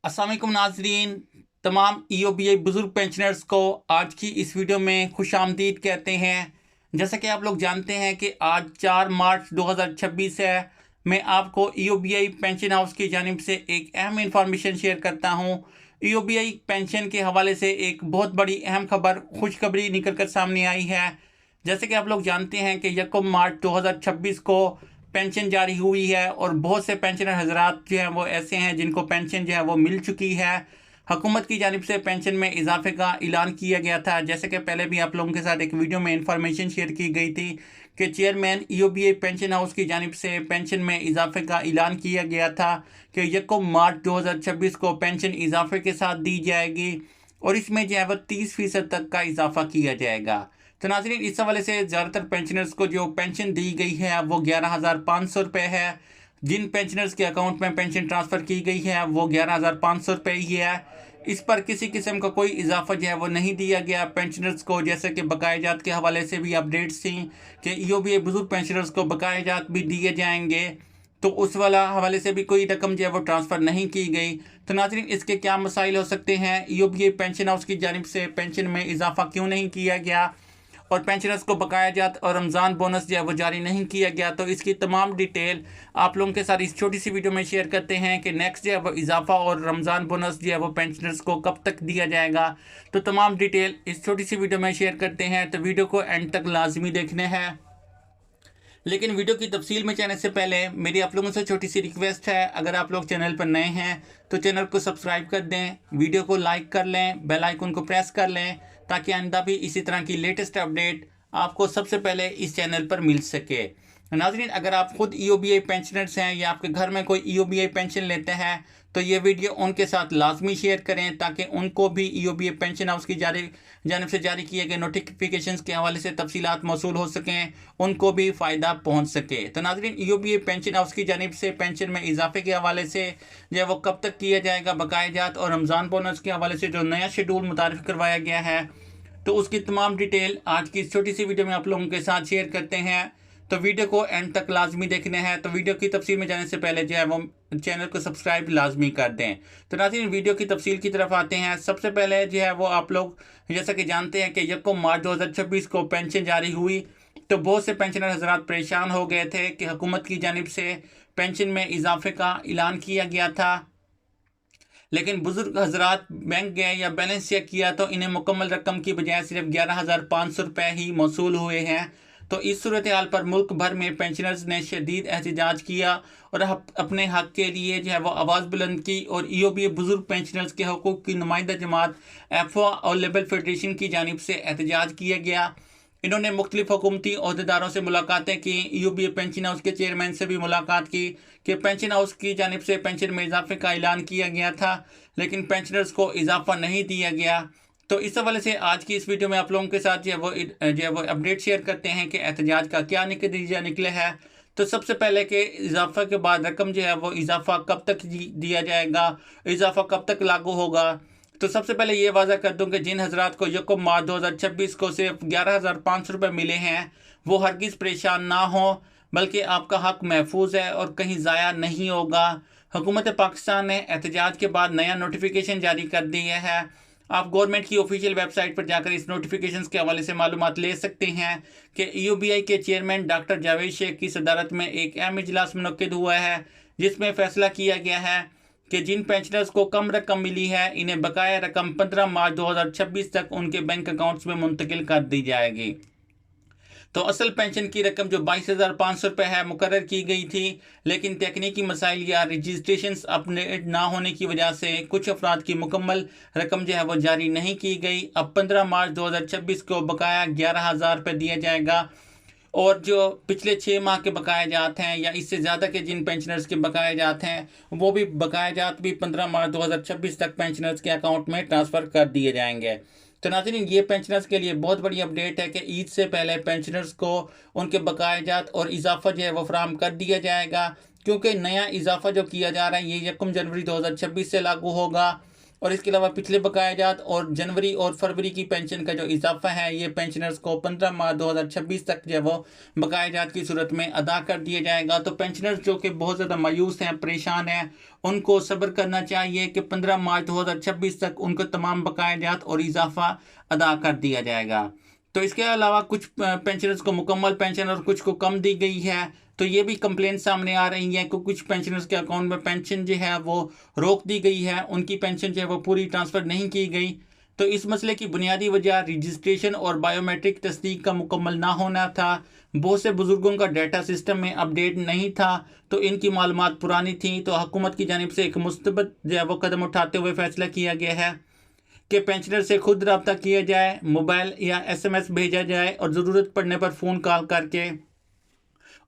अस्सलाम वालेकुम नाजरीन। तमाम ईओबीआई बुजुर्ग पेंशनर्स को आज की इस वीडियो में खुशामदीद कहते हैं। जैसा कि आप लोग जानते हैं कि आज 4 मार्च 2026 है। मैं आपको ईओबीआई पेंशन हाउस की जानिब से एक अहम इंफॉर्मेशन शेयर करता हूं। ईओबीआई पेंशन के हवाले से एक बहुत बड़ी अहम खबर, खुशखबरी निकल कर सामने आई है। जैसे कि आप लोग जानते हैं कि 1 मार्च 2026 को पेंशन जारी हुई है और बहुत से पेंशनर हजरात जो हैं वो ऐसे हैं जिनको पेंशन जो है वो मिल चुकी है। हुकूमत की जानिब से पेंशन में इजाफे का ऐलान किया गया था। जैसे कि पहले भी आप लोगों के साथ एक वीडियो में इंफॉर्मेशन शेयर की गई थी कि चेयरमैन ईओबीआई पेंशन हाउस की जानिब से पेंशन में इजाफे का ऐलान किया गया था कि 1 मार्च 2026 को पेंशन इजाफे के साथ दी जाएगी और इसमें जो है वो 30% तक का इजाफा किया जाएगा। तो नाज़रीन, इस हवाले से ज़्यादातर पेंशनर्स को जो पेंशन दी गई है वो 11,500 रुपये है। जिन पेंशनर्स के अकाउंट में पेंशन ट्रांसफ़र की गई है वो 11,500 रुपये ही है। इस पर किसी किस्म का कोई इजाफा जो है वो नहीं दिया गया पेंशनर्स को। जैसे कि बकाया जात के हवाले से भी अपडेट्स थी कि ईओबीआई बुजुर्ग पेंशनर्स को बकाया जात भी दिए जाएंगे, तो उस वाला हवाले से भी कोई रकम जो है वो ट्रांसफ़र नहीं की गई। तो नाज़रीन, इसके क्या मसाइल हो सकते हैं, ईओबीआई पेंशन हाउस की जानिब से पेंशन में इजाफा क्यों नहीं किया गया और पेंशनर्स को बकाया जात और रमज़ान बोनस जो है वो जारी नहीं किया गया, तो इसकी तमाम डिटेल आप लोगों के साथ इस छोटी सी वीडियो में शेयर करते हैं कि नेक्स्ट जो है वो इजाफा और रमज़ान बोनस जो है वो पेंशनर्स को कब तक दिया जाएगा। तो तमाम डिटेल इस छोटी सी वीडियो में शेयर करते हैं, तो वीडियो को एंड तक लाजमी देखने हैं। लेकिन वीडियो की तफसील में जाने से पहले मेरी आप लोगों से छोटी सी रिक्वेस्ट है, अगर आप लोग चैनल पर नए हैं तो चैनल को सब्सक्राइब कर दें, वीडियो को लाइक कर लें, बेल आइकन को प्रेस कर लें ताकि आइंदा भी इसी तरह की लेटेस्ट अपडेट आपको सबसे पहले इस चैनल पर मिल सके। नाज़रीन, अगर आप खुद ईओबीआई पेंशनर्स हैं या आपके घर में कोई ईओबीआई पेंशन लेते हैं तो ये वीडियो उनके साथ लाजमी शेयर करें ताकि उनको भी ईओबीआई पेंशन हाउस की जानिब से जारी किए गए नोटिफिकेशंस के हवाले से तफसीलात मौसूल हो सकें, उनको भी फ़ायदा पहुंच सके। तो नाज़रीन, ईओबीआई पेंशन हाउस की जानिब से पेंशन में इजाफे के हवाले से जो है वो कब तक किया जाएगा, बकाया जात और रमज़ान बोनस के हवाले से जो नया शेड्यूल मुतारिफ करवाया गया है, तो उसकी तमाम डिटेल आज की इस छोटी सी वीडियो में आप लोगों के साथ शेयर करते हैं। तो वीडियो को एंड तक लाजमी देखने हैं। तो वीडियो की तफसील में जाने से पहले जो है वो चैनल को सब्सक्राइब लाजमी कर दें। तो नाज़रीन, वीडियो की तफसील की तरफ आते हैं। सबसे पहले जो है वो आप लोग जैसा कि जानते हैं कि 1 मार्च 2026 को पेंशन जारी हुई, तो बहुत से पेंशनर हजरात परेशान हो गए थे कि हुकूमत की जानिब से पेंशन में इजाफे का ऐलान किया गया था, लेकिन बुजुर्ग हजरात बैंक गए या बैलेंस चेक किया तो इन्हें मुकम्मल रकम की बजाय सिर्फ 11,500 रुपये ही मौसूल हुए हैं। तो इस सूरत हाल पर मुल्क भर में पेंशनर्स ने शदीद एहतजाज किया और अपने हक के लिए जो है वो आवाज़ बुलंद की और ईओबीआई बुजुर्ग पेंशनर्स के हकूक़ की नुमाइंदा जमात एफओ और लेबर फेडरेशन की जानिब से एहतजाज किया गया। इन्होंने मुख्तलिफ हुकूमती अहदेदारों से मुलाकातें की, ईओबीआई पेंशन हाउस के चेयरमैन से भी मुलाकात की कि पेंशन हाउस की जानिब से पेंशन में इजाफे का ऐलान किया गया था लेकिन पेंशनर्स को इजाफा नहीं दिया गया। तो इस हवाले से आज की इस वीडियो में आप लोगों के साथ जो है वो अपडेट शेयर करते हैं कि एहतजाज का क्या नतीजा निकले है। तो सबसे पहले कि इजाफा के बाद रकम जो है वो इजाफा कब तक दिया जाएगा, इजाफा कब तक लागू होगा। तो सबसे पहले ये वाज़ा कर दूं कि जिन हजरात को 1 मार्च 2026 को सिर्फ 11,500 रुपये मिले हैं वो हरगिज़ परेशान ना हो, बल्कि आपका हक महफूज है और कहीं ज़ाया नहीं होगा। हुकूमत पाकिस्तान ने एहतजाज के बाद नया नोटिफिकेशन जारी कर दिया है। आप गवर्नमेंट की ऑफिशियल वेबसाइट पर जाकर इस नोटिफिकेशन के हवाले से मालूमात ले सकते हैं कि ईओबीआई के चेयरमैन डॉक्टर जावेद शेख की सदारत में एक अहम इजलास मुनक्किद हुआ है जिसमें फैसला किया गया है कि जिन पेंशनर्स को कम रकम मिली है इन्हें बकाया रकम 15 मार्च 2026 तक उनके बैंक अकाउंट्स में मुंतकिल कर दी जाएगी। तो असल पेंशन की रकम जो 22,500 रुपये है मुकर्रर की गई थी, लेकिन तकनीकी मसाइल या रजिस्ट्रेशन अपडेट ना होने की वजह से कुछ अफराद की मुकम्मल रकम जो है वो जारी नहीं की गई। अब 15 मार्च 2026 को बकाया 11,000 रुपये दिया जाएगा और जो पिछले 6 माह के बकाया जात हैं या इससे ज़्यादा के जिन पेंशनर्स के बकाया जात हैं वो भी बकाया जात भी 15 मार्च 2026 तक पेंशनर्स के अकाउंट में ट्रांसफ़र कर दिए जाएंगे। तो नाज़रीन, ये पेंशनर्स के लिए बहुत बड़ी अपडेट है कि ईद से पहले पेंशनर्स को उनके बकाया जात और इजाफा जो है वो फराहम कर दिया जाएगा, क्योंकि नया इजाफा जो किया जा रहा है ये 1 जनवरी 2026 से लागू होगा और इसके अलावा पिछले बकायाजात और जनवरी और फरवरी की पेंशन का जो इजाफा है ये पेंशनर्स को 15 मार्च 2026 तक जो है वो बकायाजात की सूरत में अदा कर दिया जाएगा। तो पेंशनर्स जो कि बहुत ज़्यादा मायूस हैं, परेशान हैं, उनको सब्र करना चाहिए कि 15 मार्च 2026 तक उनको तमाम बकायाजात और इजाफा अदा कर दिया जाएगा। तो इसके अलावा कुछ पेंशनर्स को मुकम्मल पेंशन और कुछ को कम दी गई है। तो ये भी कंप्लेंट सामने आ रही है कि कुछ पेंशनर्स के अकाउंट में पेंशन जो है वो रोक दी गई है, उनकी पेंशन जो है वो पूरी ट्रांसफ़र नहीं की गई। तो इस मसले की बुनियादी वजह रजिस्ट्रेशन और बायोमेट्रिक तस्दीक का मुकम्मल ना होना था। बहुत से बुजुर्गों का डाटा सिस्टम में अपडेट नहीं था, तो इनकी मालूमात पुरानी थी। तो हुकूमत की जानिब से एक मुस्तबत जो है वो कदम उठाते हुए फैसला किया गया है कि पेंशनर से खुद रब्ता किया जाए, मोबाइल या SMS भेजा जाए और ज़रूरत पड़ने पर फ़ोन कॉल करके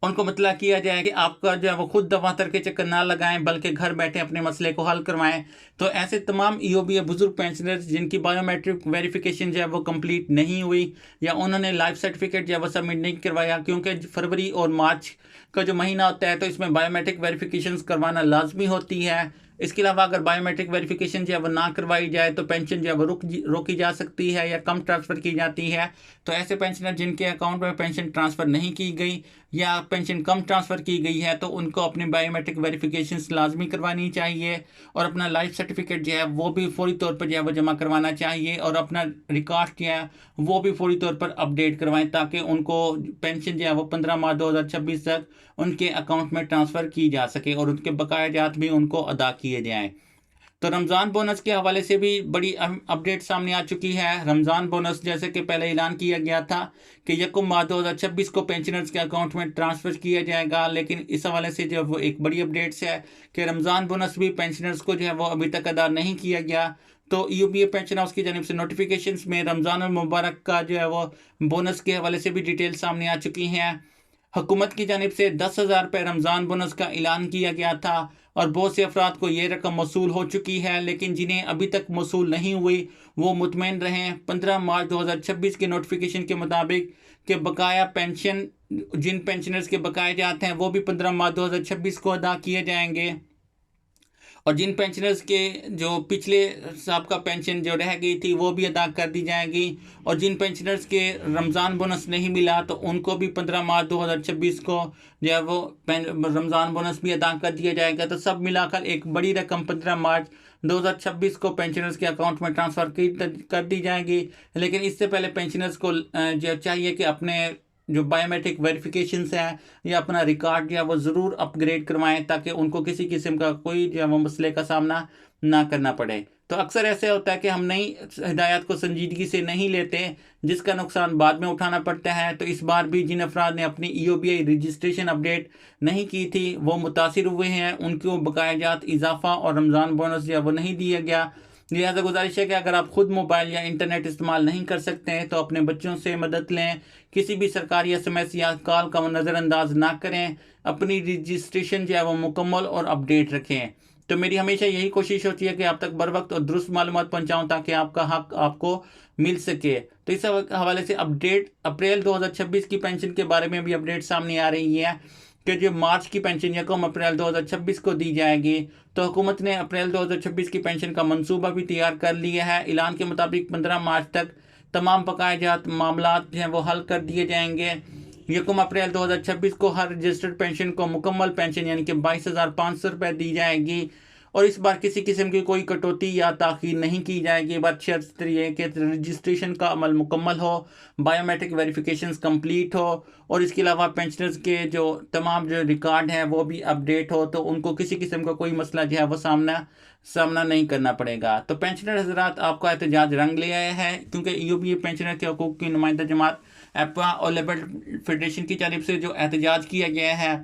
उनको मतलब किया जाए कि आपका जो है वो खुद दफातर के चक्कर ना लगाएं, बल्कि घर बैठे अपने मसले को हल करवाएं। तो ऐसे तमाम EOBA बुजुर्ग पेंशनर्स जिनकी बायोमेट्रिक वेरिफिकेशन जो है वो कंप्लीट नहीं हुई या उन्होंने लाइफ सर्टिफिकेट जो है वो सबमिट नहीं करवाया, क्योंकि फरवरी और मार्च का जो महीना होता है तो इसमें बायोमेट्रिक वेरिफिकेशन करवाना लाजमी होती है। इसके अलावा अगर बायोमेट्रिक वेरिफिकेशन जो है वो ना करवाई जाए तो पेंशन जो है वो रोकी जा सकती है या कम ट्रांसफ़र की जाती है। तो ऐसे पेंशनर जिनके अकाउंट में पेंशन ट्रांसफ़र नहीं की गई या पेंशन कम ट्रांसफ़र की गई है तो उनको अपनी बायोमेट्रिक वेरिफिकेशन लाजमी करवानी चाहिए और अपना लाइफ सर्टिफिकेट जो है वो भी फौरी तौर पर जो है वो जमा करवाना चाहिए और अपना रिकॉर्ड जो है वो भी फौरी तौर पर अपडेट करवाएं, ताकि उनको पेंशन जो है वो 15 मार्च 2026 तक उनके अकाउंट में ट्रांसफ़र की जा सके और उनके बकायाजात भी उनको अदा किए जाएँ। तो रमज़ान बोनस के हवाले से भी बड़ी अहम अपडेट सामने आ चुकी है। रमज़ान बोनस जैसे कि पहले ऐलान किया गया था कि 1 मार्च 2026 को पेंशनर्स के अकाउंट में ट्रांसफ़र किया जाएगा, लेकिन इस हवाले से जो वो एक बड़ी अपडेट्स है कि रमज़ान बोनस भी पेंशनर्स को जो है वो अभी तक अदा नहीं किया गया। तो EOBA पेंशन हाउस की जानिब से नोटिफिकेशंस में रमज़ान मुबारक का जो है वो बोनस के हवाले से भी डिटेल सामने आ चुकी हैं। हुकूमत की जानिब से 10,000 रुपये रमज़ान बोनस का ऐलान किया गया था और बहुत से अफराद को ये रकम मौसूल हो चुकी है, लेकिन जिन्हें अभी तक मौसूल नहीं हुई वो मुतमईन रहें। 15 मार्च 2026 के नोटिफिकेशन के मुताबिक कि बकाया पेंशन जिन पेंशनर्स के बकाए जाते हैं वो भी 15 मार्च 2026 को अदा किए जाएंगे और जिन पेंशनर्स के जो पिछले साहब का पेंशन जो रह गई थी वो भी अदा कर दी जाएगी और जिन पेंशनर्स के रमज़ान बोनस नहीं मिला तो उनको भी 15 मार्च 2026 को जो है वो रमज़ान बोनस भी अदा कर दिया जाएगा। तो सब मिलाकर एक बड़ी रकम 15 मार्च 2026 को पेंशनर्स के अकाउंट में ट्रांसफ़र कर दी जाएगी। लेकिन इससे पहले पेंशनर्स को जो चाहिए कि अपने जो बायोमेट्रिक वेरिफिकेशंस हैं या अपना रिकॉर्ड जो है वो ज़रूर अपग्रेड करवाएं, ताकि उनको किसी किस्म का कोई जो है वो मसले का सामना ना करना पड़े। तो अक्सर ऐसे होता है कि हम नई हिदायत को संजीदगी से नहीं लेते, जिसका नुकसान बाद में उठाना पड़ता है। तो इस बार भी जिन अफराद ने अपनी EOBA रजिस्ट्रेशन अपडेट नहीं की थी वो मुतासिर हुए हैं, उनको बकायाजात इजाफा और रमज़ान बोनस जो है वो नहीं दिया गया। लिहाजा गुजारिश है कि अगर आप खुद मोबाइल या इंटरनेट इस्तेमाल नहीं कर सकते हैं तो अपने बच्चों से मदद लें, किसी भी सरकारी SMS या कॉल का नज़रअंदाज ना करें, अपनी रजिस्ट्रेशन जो है वो मुकम्मल और अपडेट रखें। तो मेरी हमेशा यही कोशिश होती है कि आप तक बर वक्त और दुरुस्त मालूमात पहुँचाऊँ ताकि आपका हक आपको मिल सके। तो इस हवाले से अपडेट अप्रैल 2026 की पेंशन के बारे में भी अपडेट सामने आ रही है कि जो मार्च की पेंशन 1 अप्रैल 2026 को दी जाएगी। तो हुकूमत ने अप्रैल 2026 की पेंशन का मंसूबा भी तैयार कर लिया है। ऐलान के मुताबिक 15 मार्च तक तमाम बकायाजात मामलात जो हैं वो हल कर दिए जाएंगे। 1 अप्रैल 2026 को हर रजिस्टर्ड पेंशन को मुकम्मल पेंशन यानी कि 22,500 रुपये दी जाएगी और इस बार किसी किस्म की कोई कटौती या ताख़ीर नहीं की जाएगी। बात शर्त ये कि रजिस्ट्रेशन का अमल मुकम्मल हो, बायोमेट्रिक वेरिफिकेशंस कंप्लीट हो और इसके अलावा पेंशनर्स के जो तमाम जो रिकॉर्ड हैं वो भी अपडेट हो, तो उनको किसी किस्म का कोई मसला जो है वो सामना नहीं करना पड़ेगा। तो पेंशनर हजरात आपका एहतजाज रंग ले आया है, क्योंकि EOBA पेंशनर के हकूक़ की नुमाइंदा जमात एपा और लेबर फेडरेशन की जानिब से जो एहतजाज किया गया है,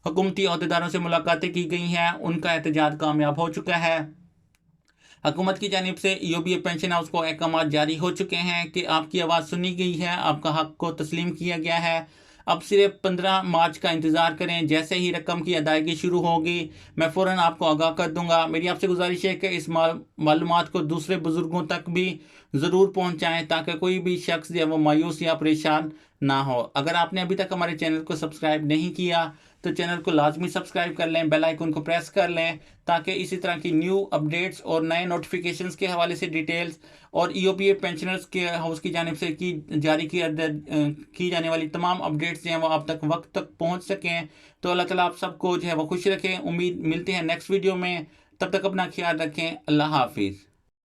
हुकूमती अहदेदारों से मुलाकातें की गई हैं, उनका एहतजाज कामयाब हो चुका है। हुकूमत की जानिब से EOBA पेंशन हाउस को अहकाम जारी हो चुके हैं कि आपकी आवाज़ सुनी गई है, आपका हक को तस्लीम किया गया है। अब सिर्फ 15 मार्च का इंतज़ार करें। जैसे ही रकम की अदायगी शुरू होगी मैं फ़ौरन आपको आगाह कर दूंगा। मेरी आपसे गुजारिश है कि इस मालूमात को दूसरे बुज़ुर्गों तक भी ज़रूर पहुंचाएं ताकि कोई भी शख्स या वो मायूस या परेशान ना हो। अगर आपने अभी तक हमारे चैनल को सब्सक्राइब नहीं किया तो चैनल को लाजमी सब्सक्राइब कर लें, बेल आइकन को प्रेस कर लें, ताकि इसी तरह की न्यू अपडेट्स और नए नोटिफिकेशंस के हवाले से डिटेल्स और ईओपीए पेंशनर्स के हाउस की जानिब से जारी की जाने वाली तमाम अपडेट्स जो हैं वो आप तक वक्त तक पहुंच सकें। तो अल्लाह ताला आप सबको जो है वो खुश रखें। उम्मीद मिलते हैं नेक्स्ट वीडियो में, तब तक अपना ख्याल रखें। अल्लाह हाफिज़।